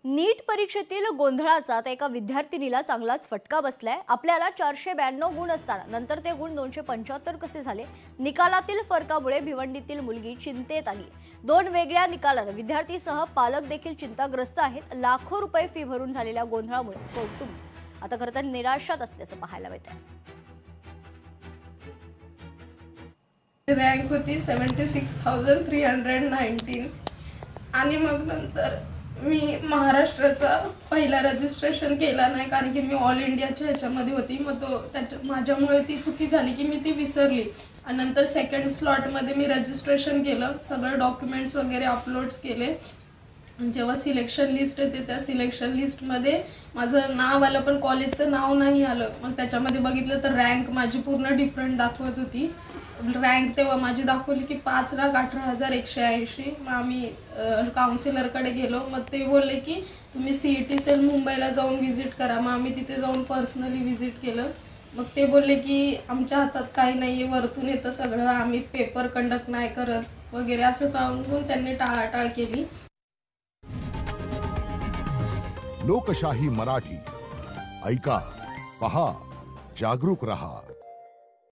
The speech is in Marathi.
नीट परीक्षेतील गोंधळाचा आता एका विद्यार्थिनीला चांगलाच फटका बसलाय। आपल्याला 492 गुण असताना नंतर ते गुण 275 कसे झाले? निकालातील फरकामुळे भिवंडीतील मुलगी चिंतेत आली। दोन वेगळ्या निकालाने विद्यार्थीसह पालक देखील चिंताग्रस्त आहेत। लाखो रुपये फी भरून झालेल्या गोंधळामुळे कौटुंब आता खरं तर निराशात असल्याचं पाहायला मिळतंय। रँक होती 76,319 आणि मग नंतर मी महाराष्ट्राचा पहिला रजिस्ट्रेशन केला नाही, कारण की मी ऑल इंडियाच्या ह्याच्यामध्ये होती। मग माझ्यामुळे ती चुकी झाली की मी ती विसरली आणि नंतर सेकंड स्लॉटमध्ये मी रजिस्ट्रेशन केलं, सगळे डॉक्युमेंट्स वगैरे अपलोड्स केले। जेव्हा सिलेक्शन लिस्ट येते त्या सिलेक्शन लिस्टमध्ये माझं नाव आलं पण कॉलेजचं नाव नाही आलं। मग त्याच्यामध्ये बघितलं तर रँक माझी पूर्ण डिफरंट दाखवत होती। रँक तेव्हा माझी दाखवली की 5,18,180। मग आम्ही काउन्सिलरकडे गेलो। मग ते बोलले की तुम्ही सीईटी सेल मुंबईला जाऊन व्हिजिट करा। मग आम्ही तिथे जाऊन पर्सनली व्हिजिट केलं। मग ते बोलले की आमच्या हातात काही नाहीये, वरतून येतं सगळं, आम्ही पेपर कंडक्ट नाही करत वगैरे असं सांगून त्यांनी टाळाटाळ केली। लोकशाही मराठी ऐका, पहा, जागरूक रहा।